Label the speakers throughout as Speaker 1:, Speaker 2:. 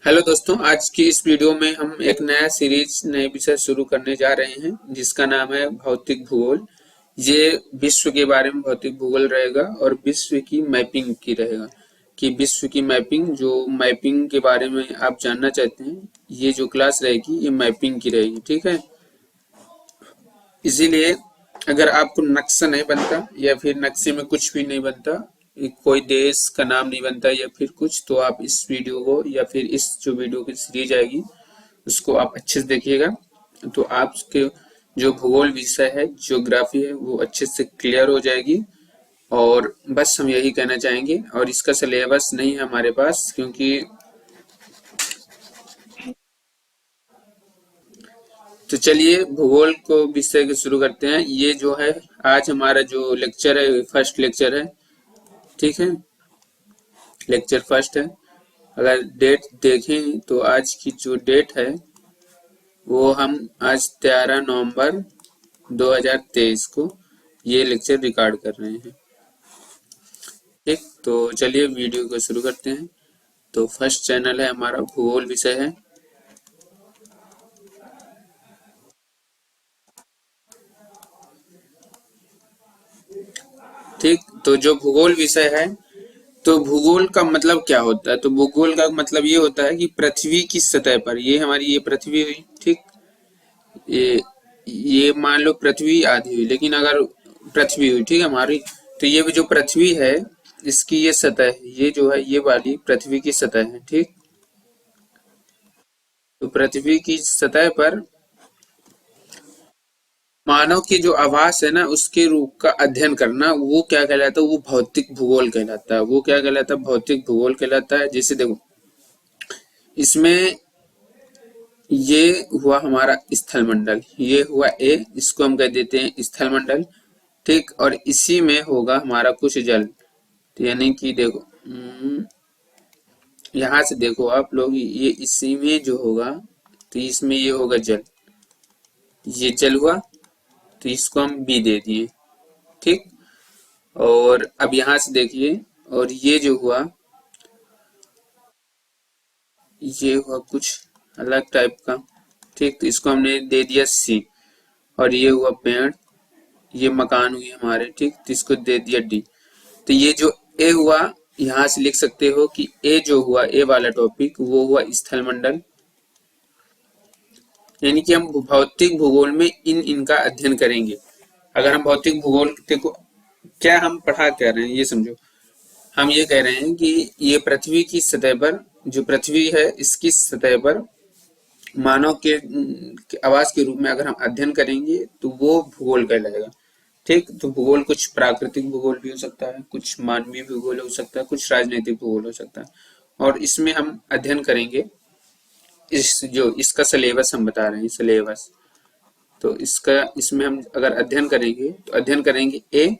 Speaker 1: Hello दोस्तों, आज की इस वीडियो में हम एक नया सीरीज नए विषय शुरू करने जा रहे हैं जिसका नाम है भौतिक भूगोल। ये विश्व के बारे में भौतिक भूगोल रहेगा और विश्व की मैपिंग की रहेगा कि विश्व की मैपिंग जो मैपिंग के बारे में आप जानना चाहते हैं। ये जो क्लास रहेगी ये मैपिंग की रहेगी, ठीक है। इसीलिए अगर आपको नक्शा नहीं बनता या फिर नक्शे में कुछ भी नहीं बनता, कोई देश का नाम नहीं बनता या फिर कुछ, तो आप इस वीडियो को या फिर इस जो वीडियो की सीरीज आएगी उसको आप अच्छे से देखिएगा। तो आपके जो भूगोल विषय है, ज्योग्राफी है, वो अच्छे से क्लियर हो जाएगी। और बस हम यही कहना चाहेंगे। और इसका सिलेबस नहीं है हमारे पास, क्योंकि तो चलिए भूगोल को विषय के शुरू करते हैं। ये जो है आज हमारा जो लेक्चर है, फर्स्ट लेक्चर है, ठीक है। लेक्चर फर्स्ट है। अगर डेट देखें तो आज की जो डेट है वो हम आज 13 नवंबर 2023 को ये लेक्चर रिकॉर्ड कर रहे हैं, ठीक। तो चलिए वीडियो को शुरू करते हैं। तो फर्स्ट चैनल है हमारा, भूगोल विषय है, ठीक। तो जो भूगोल विषय है, तो भूगोल का मतलब क्या होता है? तो भूगोल का मतलब ये होता है कि पृथ्वी की सतह पर, ये हमारी ये पृथ्वी हुई, ठीक। ये मान लो पृथ्वी आधी हुई, लेकिन अगर पृथ्वी हुई, ठीक है, हमारी, तो ये जो पृथ्वी है इसकी ये सतह है, ये जो है ये वाली पृथ्वी की सतह है, ठीक। तो पृथ्वी की सतह पर मानव की जो आवास है ना, उसके रूप का अध्ययन करना, वो क्या कहलाता है? वो भौतिक भूगोल कहलाता है। वो क्या कहलाता है? भौतिक भूगोल कहलाता है। जैसे देखो, इसमें ये हुआ हमारा स्थल मंडल, ये हुआ ए, इसको हम कह देते हैं स्थल मंडल, ठीक। और इसी में होगा हमारा कुछ जल, तो यानी कि देखो, यहाँ से देखो आप लोग, ये इसी में जो होगा, तो इसमें ये होगा जल, ये जल हुआ, तो इसको हम बी दे दिए, ठीक। और अब यहाँ से देखिए, और ये जो हुआ, ये हुआ कुछ अलग टाइप का, ठीक। तो इसको हमने दे दिया सी। और ये हुआ पेड़, ये मकान हुई हमारे, ठीक। तो इसको दे दिया डी। तो ये जो ए हुआ, यहाँ से लिख सकते हो कि ए जो हुआ, ए वाला टॉपिक, वो हुआ स्थल मंडल। यानी कि हम भौतिक भूगोल में इनका अध्ययन करेंगे। अगर हम भौतिक भूगोल, देखो क्या हम पढ़ा क्या रहे हैं ये समझो। हम ये कह रहे हैं कि ये पृथ्वी की सतह पर, जो पृथ्वी है इसकी सतह पर मानव के आवास के रूप में अगर हम अध्ययन करेंगे तो वो भूगोल कहलाएगा, ठीक। तो भूगोल कुछ प्राकृतिक भूगोल भी हो सकता है, कुछ मानवीय भूगोल हो सकता है, कुछ राजनीतिक भूगोल हो सकता है। और इसमें हम अध्ययन करेंगे, इस जो इसका सिलेबस हम बता रहे हैं, सिलेबस। तो इसका, इसमें हम अगर अध्ययन करेंगे तो अध्ययन करेंगे ए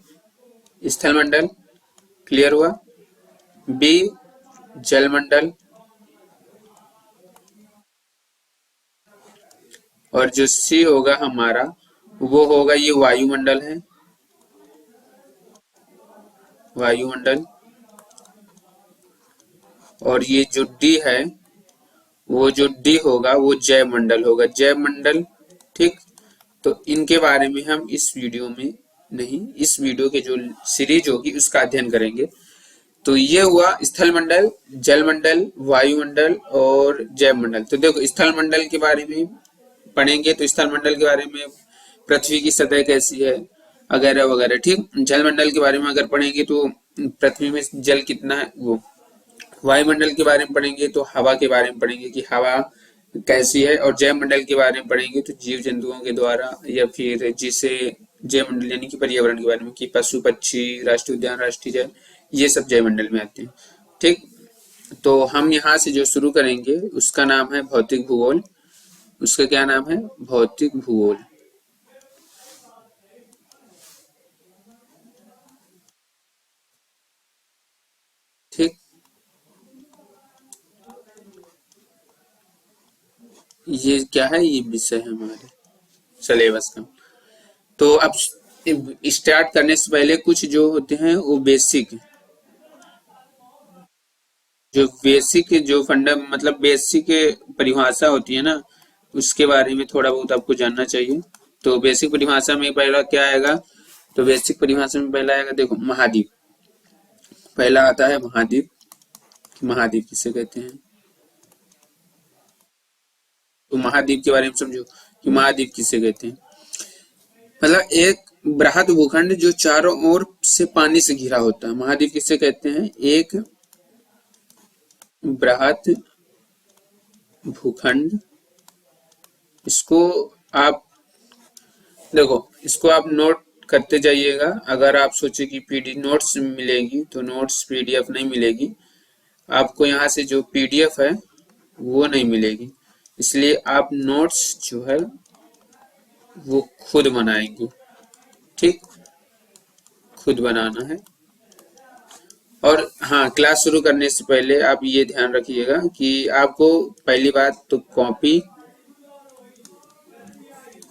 Speaker 1: स्थल मंडल, क्लियर हुआ, बी जल मंडल, और जो सी होगा हमारा, वो होगा ये वायुमंडल है, वायुमंडल। और ये जो डी है, वो जो डी होगा वो जैव मंडल होगा, जैव मंडल, ठीक। तो इनके बारे में हम इस वीडियो में नहीं, इस वीडियो के जो सीरीज होगी उसका अध्ययन करेंगे। तो ये हुआ स्थल मंडल, जल मंडल, वायुमंडल और जैव मंडल। तो देखो स्थल मंडल के बारे में पढ़ेंगे तो स्थल मंडल के बारे में पृथ्वी की सतह कैसी है वगैरह वगैरह, ठीक। जल मंडल के बारे में अगर पढ़ेंगे तो पृथ्वी में जल कितना है वो। वायुमंडल के बारे में पढ़ेंगे तो हवा के बारे में पढ़ेंगे कि हवा कैसी है। और जैव मंडल के बारे में पढ़ेंगे तो जीव जंतुओं के द्वारा, या फिर जिसे जैव मंडल यानी कि पर्यावरण के बारे में, कि पशु पक्षी, राष्ट्रीय उद्यान, राष्ट्रीय जल, ये सब जैव मंडल में आते हैं, ठीक। तो हम यहाँ से जो शुरू करेंगे उसका नाम है भौतिक भूगोल। उसका क्या नाम है? भौतिक भूगोल, ठीक। ये क्या है? ये विषय है हमारे सिलेबस का। तो अब स्टार्ट करने से पहले कुछ जो होते हैं वो बेसिक, जो बेसिक जो फंडा मतलब बेसिक परिभाषा होती है ना, उसके बारे में थोड़ा बहुत आपको जानना चाहिए। तो बेसिक परिभाषा में पहला क्या आएगा, तो बेसिक परिभाषा में पहला आएगा, देखो महाद्वीप। पहला आता है महाद्वीप। महाद्वीप किसे कहते हैं, तो महाद्वीप के बारे में समझो कि महाद्वीप किसे कहते हैं। मतलब एक बृहद भूखंड जो चारों ओर से पानी से घिरा होता है, महाद्वीप किसे कहते हैं, एक बृहद भूखंड। इसको आप देखो, इसको आप नोट करते जाइएगा। अगर आप सोचे कि पीडी नोट्स मिलेगी, तो नोट्स पीडीएफ नहीं मिलेगी आपको, यहाँ से जो पीडीएफ है वो नहीं मिलेगी। इसलिए आप नोट्स जो है वो खुद बनाएंगे, ठीक, खुद बनाना है। और हाँ, क्लास शुरू करने से पहले आप ये ध्यान रखिएगा कि आपको पहली बात तो कॉपी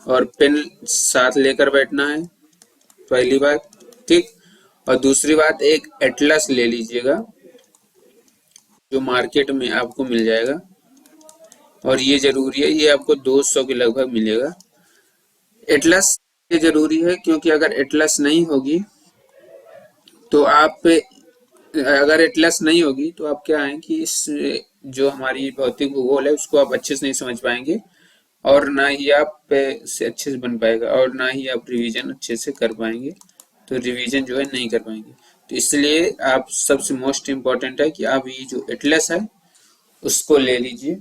Speaker 1: और पेन साथ लेकर बैठना है, पहली बात, ठीक। और दूसरी बात, एक एटलस ले लीजिएगा जो मार्केट में आपको मिल जाएगा, और ये जरूरी है, ये आपको 200 के लगभग मिलेगा। एटलस ये जरूरी है क्योंकि अगर एटलस नहीं होगी तो आप, अगर एटलस नहीं होगी तो आप क्या है कि इस जो हमारी भौतिक भूगोल है उसको आप अच्छे से नहीं समझ पाएंगे, और ना ही आप से अच्छे से बन पाएगा, और ना ही आप रिवीजन अच्छे से कर पाएंगे। तो रिवीजन जो है नहीं कर पाएंगे। तो इसलिए आप सबसे मोस्ट इम्पोर्टेंट है कि आप ये जो एटलस है उसको ले लीजिए,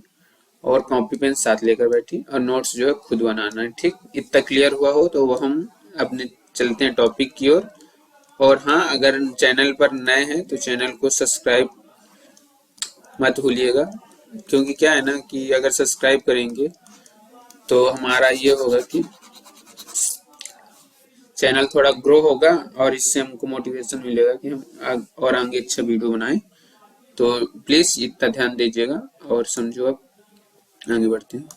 Speaker 1: और कॉपी पेन साथ लेकर बैठिए, और नोट्स जो है खुद बनाना है, ठीक। इतना क्लियर हुआ हो तो वो हम अपने चलते हैं टॉपिक की ओर। और हाँ, अगर चैनल पर नए हैं तो चैनल को सब्सक्राइब मत भूलिएगा, क्योंकि क्या है ना कि अगर सब्सक्राइब करेंगे तो हमारा ये होगा कि चैनल थोड़ा ग्रो होगा, और इससे हमको मोटिवेशन मिलेगा कि हम और आगे अच्छा वीडियो बनाएं। तो प्लीज इतना ध्यान दीजिएगा और समझो। अब आगे बढ़ते हैं।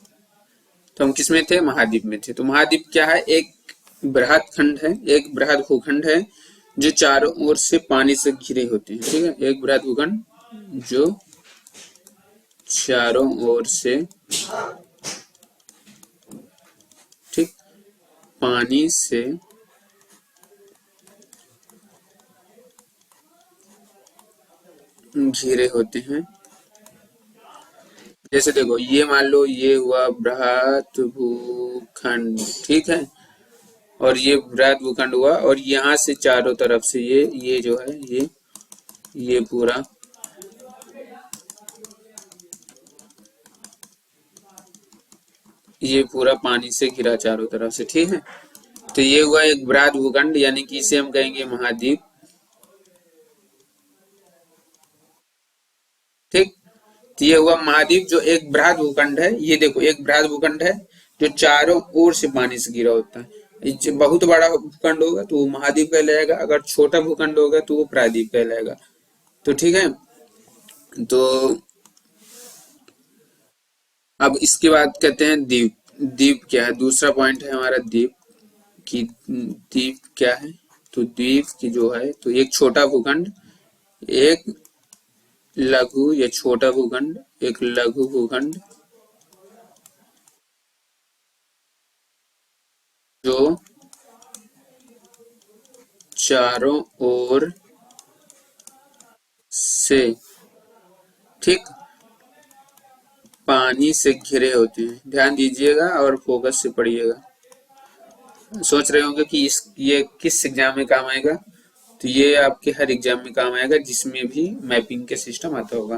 Speaker 1: तो हम किस में थे, महाद्वीप में थे। तो महाद्वीप क्या है, एक बृहद खंड है, एक बृहद भूखंड है जो चारों ओर से पानी से घिरे होते हैं, ठीक है। एक बृहद भूखंड जो चारों ओर से, ठीक, पानी से घिरे होते हैं। जैसे देखो, ये मान लो ये हुआ बृहद भूखंड, ठीक है, और ये बृहद भूखंड हुआ, और यहाँ से चारों तरफ से ये जो है ये पूरा पानी से घिरा चारों तरफ से, ठीक है। तो ये हुआ एक बृहद भूखंड, यानी कि इसे हम कहेंगे महाद्वीप, ठीक। तो ये हुआ महाद्वीप जो एक बृहद भूखंड है। ये देखो, एक बृहद भूखंड है जो चारों ओर से पानी से घिरा होता है। बहुत बड़ा भूखंड होगा तो वो महाद्वीप कहलाएगा, अगर छोटा भूखंड होगा तो वो प्रायद्वीप कहलाएगा। तो ठीक है। तो अब इसके बाद कहते हैं द्वीप। द्वीप क्या है, दूसरा पॉइंट है हमारा द्वीप की। द्वीप क्या है, तो द्वीप की जो है, तो एक छोटा भूखंड, एक लघु या छोटा भूखंड, एक लघु भूखंड जो चारों ओर से, ठीक, पानी से घिरे होते हैं। ध्यान दीजिएगा और फोकस से पढ़िएगा। सोच रहे होंगे कि ये किस एग्जाम में काम आएगा, तो ये आपके हर एग्जाम में काम आएगा जिसमें भी मैपिंग के सिस्टम आता होगा।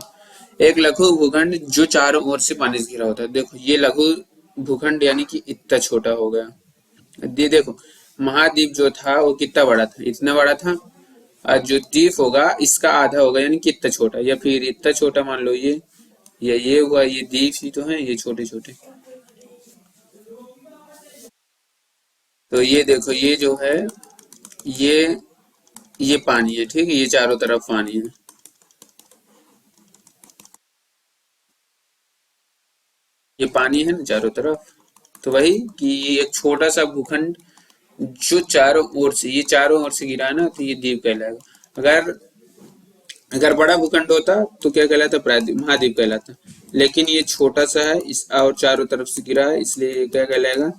Speaker 1: एक लघु भूखंड जो चारों ओर से पानी से घिरा होता है। देखो, ये लघु भूखंड यानी कि इतना छोटा हो गया। ये देखो, महाद्वीप जो था वो कितना बड़ा था, इतना बड़ा था, और जो द्वीप होगा इसका आधा होगा, यानी कि इतना छोटा, या फिर इतना छोटा मान लो ये, या ये हुआ, ये द्वीप ही तो है, ये छोटे छोटे। तो ये देखो, ये जो है ये पानी है, ठीक है, ये चारों तरफ पानी है। ये पानी है ना चारों तरफ, तो वही कि एक छोटा सा भूखंड जो चारों ओर से, ये चारों ओर से गिरा है ना, तो ये द्वीप कहलाएगा। अगर अगर बड़ा भूखंड होता तो क्या कहलाता, प्रायद्वीप महाद्वीप कहलाता। लेकिन ये छोटा सा है इस और चारों तरफ से गिरा है, इसलिए ये क्या कहलाएगा,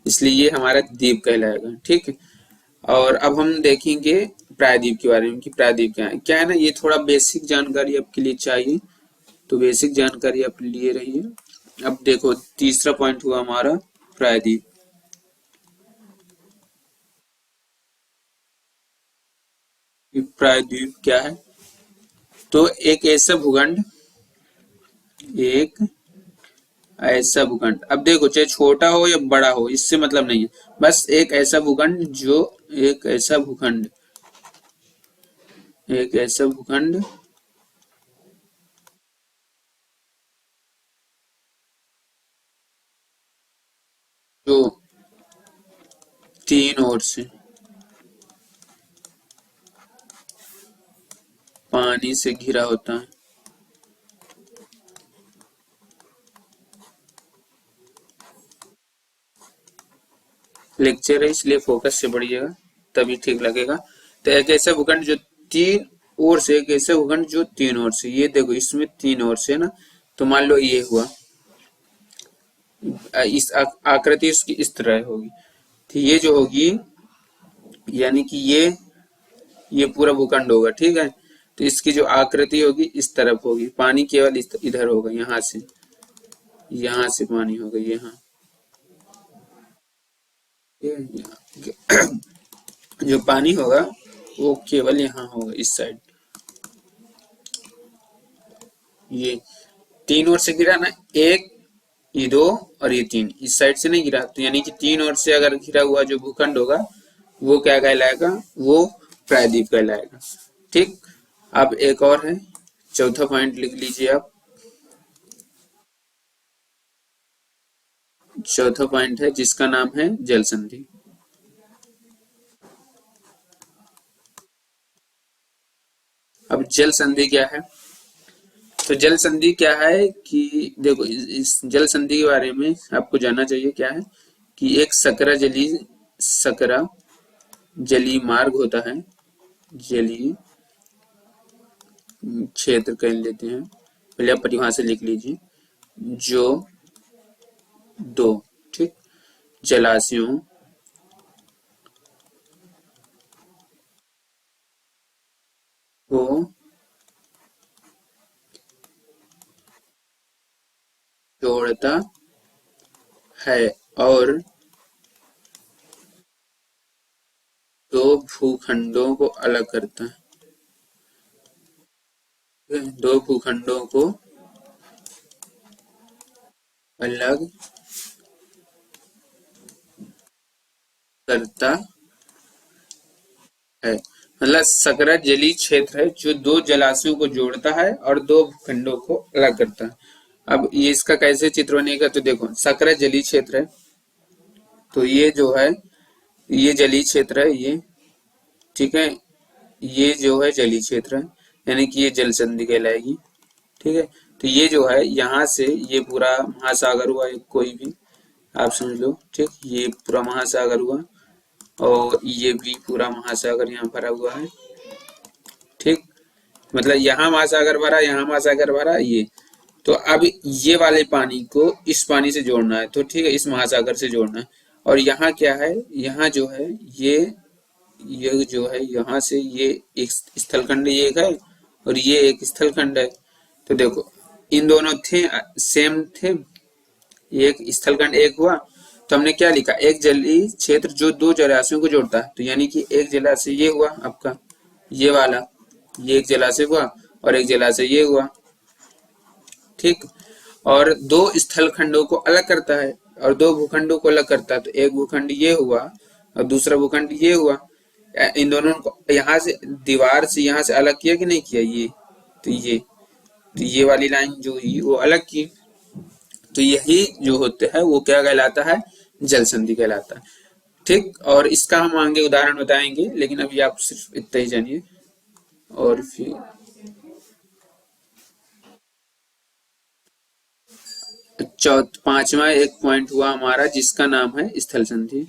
Speaker 1: इसलिए ये हमारा द्वीप कहलाएगा। ठीक है। और अब हम देखेंगे प्रायद्वीप के बारे में कि प्रायद्वीप क्या है ना, ये थोड़ा बेसिक जानकारी आपके लिए चाहिए, तो बेसिक जानकारी आप लिए रहिए। अब देखो तीसरा पॉइंट हुआ हमारा प्रायद्वीप। प्रायद्वीप क्या है, तो एक ऐसा भूखंड, एक ऐसा भूखंड, अब देखो चाहे छोटा हो या बड़ा हो इससे मतलब नहीं है, बस एक ऐसा भूखंड जो, एक ऐसा भूखंड, एक ऐसा भूखंड जो तीन ओर से पानी से घिरा होता है। लेक्चर है इसलिए फोकस से पढ़िएगा तभी ठीक लगेगा। तो एक ऐसा भूखंड जो तीन ओर से, एक ऐसा भूखंड जो तीन ओर से, ये देखो इसमें तीन ओर से ना, तो मान लो ये हुआ, इस आकृति उसकी इस तरह होगी, तो ये जो होगी यानी कि ये पूरा भूखंड होगा। ठीक है। तो इसकी जो आकृति होगी इस तरफ होगी, पानी केवल इधर होगा, यहाँ से पानी होगा यहाँ, जो पानी होगा वो केवल यहाँ होगा इस साइड। ये तीन ओर से गिरा ना, एक, ये दो और ये तीन, इस साइड से नहीं गिरा, तो यानी कि तीन ओर से अगर घिरा हुआ जो भूखंड होगा वो क्या कहलाएगा, वो प्रायद्वीप कहलाएगा। ठीक। अब एक और है, चौथा पॉइंट लिख लीजिए आप। चौथा पॉइंट है जिसका नाम है जल संधि। अब जल संधि क्या है, तो जल संधि क्या है कि देखो इस जल संधि के बारे में आपको जानना चाहिए क्या है, कि एक सकरा जलीय मार्ग होता है, जलीय क्षेत्र कह लेते हैं, पहले आप परिभाषा लिख लीजिए, जो दो, ठीक, जलाशयों को जोड़ता है और दो भूखंडों को अलग करता है। दो भूखंडों को अलग करता है, मतलब सकरा जलीय क्षेत्र है जो दो जलाशयों को जोड़ता है और दो भूखंडों को अलग करता है। अब ये इसका कैसे चित्र बनेगा, तो देखो सकरा जलीय क्षेत्र है, तो ये जो है ये जलीय क्षेत्र है ये, ठीक है, ये जो है जलीय क्षेत्र है, यानी कि ये जल संधि कहलाएगी। ठीक है। तो ये जो है यहाँ से ये पूरा महासागर हुआ, कोई भी आप समझ लो, ठीक, ये पूरा महासागर हुआ और ये भी पूरा महासागर यहाँ भरा हुआ है। ठीक, मतलब यहाँ महासागर भरा, यहाँ महासागर भरा, ये, तो अब ये वाले पानी को इस पानी से जोड़ना है, तो ठीक है, इस महासागर से जोड़ना है। और यहाँ क्या है, यहाँ जो है ये जो है यहाँ से ये एक स्थलखंड ये एक है और ये एक स्थलखंड है। तो देखो इन दोनों थे सेम थे, एक स्थलखंड एक हुआ, तो हमने क्या लिखा, एक जलीय क्षेत्र जो दो जलाशयों को जोड़ता है, तो यानी कि एक जलाशय ये हुआ आपका, ये वाला, ये एक जलाशय हुआ और एक जलाशय ये हुआ। ठीक। और दो स्थल खंडों को अलग करता है और दो भूखंडों को अलग करता है, तो एक भूखंड ये हुआ और दूसरा भूखंड ये हुआ। इन दोनों को यहाँ से दीवार से यहाँ से अलग किया कि नहीं किया, ये, तो ये वाली लाइन जो हुई वो अलग की, तो यही जो होते हैं वो क्या कहलाता है, जल संधि कहलाता है। ठीक। और इसका हम आगे उदाहरण बताएंगे, लेकिन अभी आप सिर्फ इतना ही जानिए। और फिर पांचवा एक पॉइंट हुआ हमारा जिसका नाम है स्थल संधि।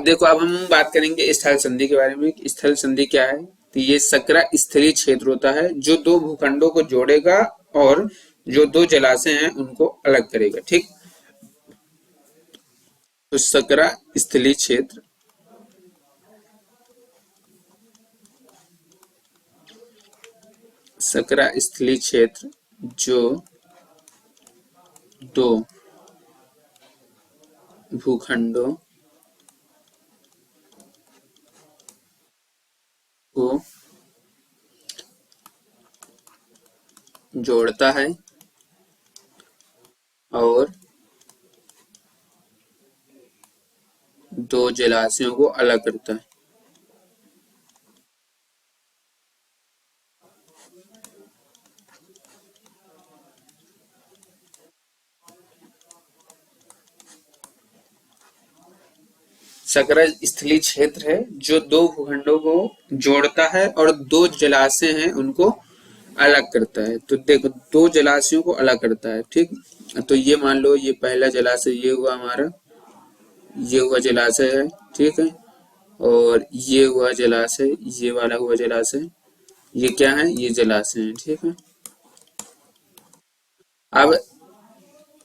Speaker 1: देखो, अब हम बात करेंगे स्थल संधि के बारे में। स्थल संधि क्या है? तो ये सकरा स्थलीय क्षेत्र होता है जो दो भूखंडों को जोड़ेगा और जो दो जलाशय हैं उनको अलग करेगा। ठीक, तो सकरा स्थलीय क्षेत्र सकरा स्थलीय क्षेत्र जो दो भूखंडों को जोड़ता है और दो जलाशयों को अलग करता है। सकरा स्थलीय क्षेत्र है जो दो भूखंडों को जोड़ता है और दो जलाशय हैं उनको अलग करता है। तो देखो, दो जलाशयों को अलग करता है। ठीक, तो ये मान लो ये पहला जलाशय ये हुआ हमारा, ये हुआ जलाशय है। ठीक है, और ये हुआ जलाशय, ये वाला हुआ जलाशय, ये क्या है? ये जलाशय है। ठीक है, अब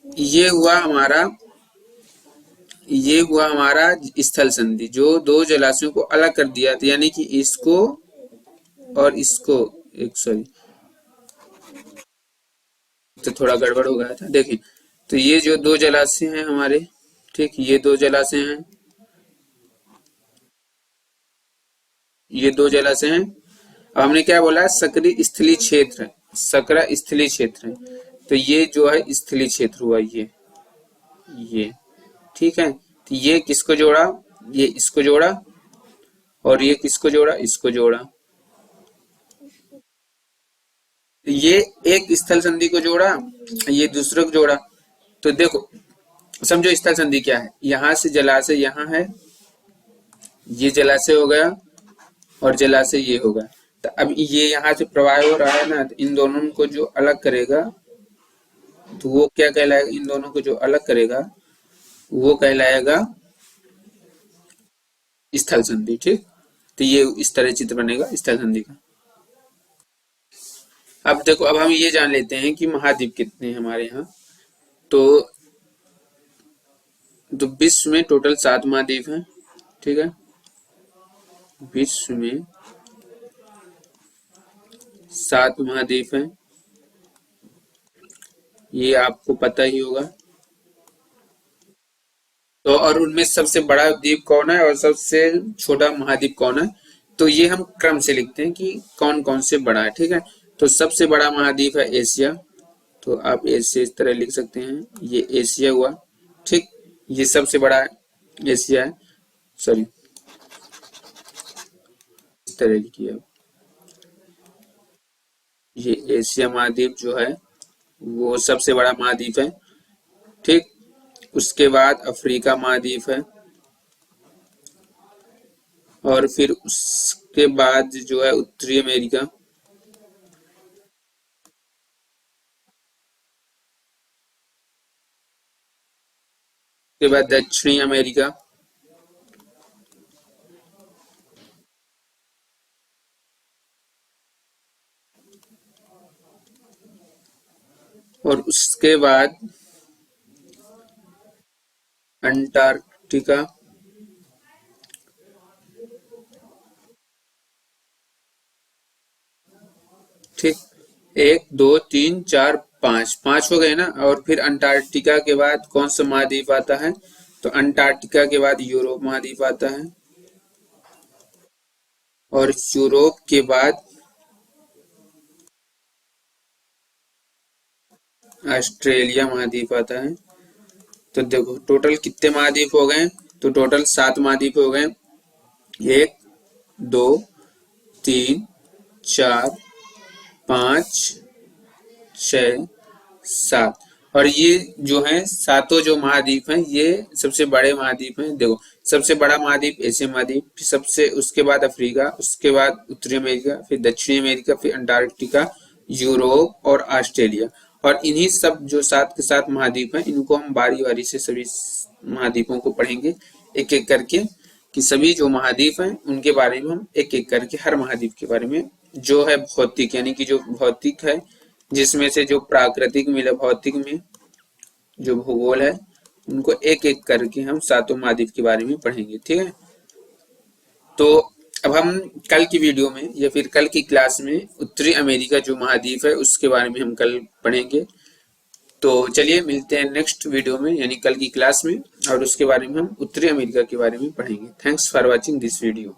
Speaker 1: ये हुआ हमारा स्थल संधि जो दो जलाशयों को अलग कर दिया था, यानी कि इसको और इसको, एक सॉरी, तो थोड़ा गड़बड़ हो गया था। देखिए, तो ये जो दो जलाशय हैं हमारे, ठीक, ये दो जलाशय हैं, ये दो जलाशय हैं। अब हमने क्या बोला? सकरी स्थलीय क्षेत्र, सकरा स्थलीय क्षेत्र है। तो ये जो है स्थलीय क्षेत्र हुआ ये। ठीक है, तो ये किसको जोड़ा? ये इसको जोड़ा, और ये किसको जोड़ा? इसको जोड़ा। तो ये एक स्थल संधि को जोड़ा, ये दूसरे को जोड़ा। तो देखो, समझो स्थल संधि क्या है। यहां से जलाशय यहाँ है, ये जलाशय हो गया और जलाशय ये होगा। तो अब ये यहाँ से प्रवाह हो रहा है ना, तो इन दोनों को जो अलग करेगा तो वो क्या कहलाएगा? इन दोनों को जो अलग करेगा वो कहलाएगा स्थल संधि। ठीक, तो ये इस तरह चित्र बनेगा स्थल संधि का। अब देखो, अब हम ये जान लेते हैं कि महाद्वीप कितने हैं हमारे यहाँ। तो विश्व में टोटल 7 महाद्वीप हैं। ठीक है, विश्व में 7 महाद्वीप हैं, ये आपको पता ही होगा। तो और उनमें सबसे बड़ा द्वीप कौन है और सबसे छोटा महाद्वीप कौन है? तो ये हम क्रम से लिखते हैं कि कौन कौन से बड़ा है। ठीक है, तो सबसे बड़ा महाद्वीप है एशिया, तो आप एशिया इस तरह लिख सकते हैं, ये एशिया हुआ। ठीक, ये सबसे बड़ा एशिया है, सॉरी इस तरह लिखिए आप, ये एशिया महाद्वीप जो है वो सबसे बड़ा महाद्वीप है। ठीक, उसके बाद अफ्रीका महाद्वीप है, और फिर उसके बाद जो है उत्तरी अमेरिका, उसके बाद दक्षिणी अमेरिका, और उसके बाद अंटार्कटिका, ठीक, 1 2 3 4 5 हो गए ना। और फिर अंटार्कटिका के बाद कौन सा महाद्वीप आता है? तो अंटार्कटिका के बाद यूरोप महाद्वीप आता है, और यूरोप के बाद ऑस्ट्रेलिया महाद्वीप आता है। तो देखो, टोटल कितने महाद्वीप हो गए? तो टोटल 7 महाद्वीप हो गए। 1 2 3 4 5 6 7, और ये जो है सातों जो महाद्वीप हैं ये सबसे बड़े महाद्वीप हैं। देखो, सबसे बड़ा महाद्वीप एशिया महाद्वीप, फिर सबसे उसके बाद अफ्रीका, उसके बाद उत्तरी अमेरिका, फिर दक्षिणी अमेरिका, फिर अंटार्कटिका, यूरोप और ऑस्ट्रेलिया। और इन्हीं सब जो 7 के 7 महाद्वीप हैं इनको हम बारी बारी से सभी महाद्वीपों को पढ़ेंगे एक एक करके। कि सभी जो महाद्वीप हैं उनके बारे में हम एक एक करके हर महाद्वीप के बारे में जो है भौतिक यानी कि जो भौतिक है जिसमें से जो प्राकृतिक मिला भौतिक में जो भूगोल है उनको एक एक करके हम सातों महाद्वीप के बारे में पढ़ेंगे। ठीक है, तो अब हम कल की वीडियो में या फिर कल की क्लास में उत्तरी अमेरिका जो महाद्वीप है उसके बारे में हम कल पढ़ेंगे। तो चलिए मिलते हैं नेक्स्ट वीडियो में यानी कल की क्लास में, और उसके बारे में हम उत्तरी अमेरिका के बारे में पढ़ेंगे। Thanks for watching this video.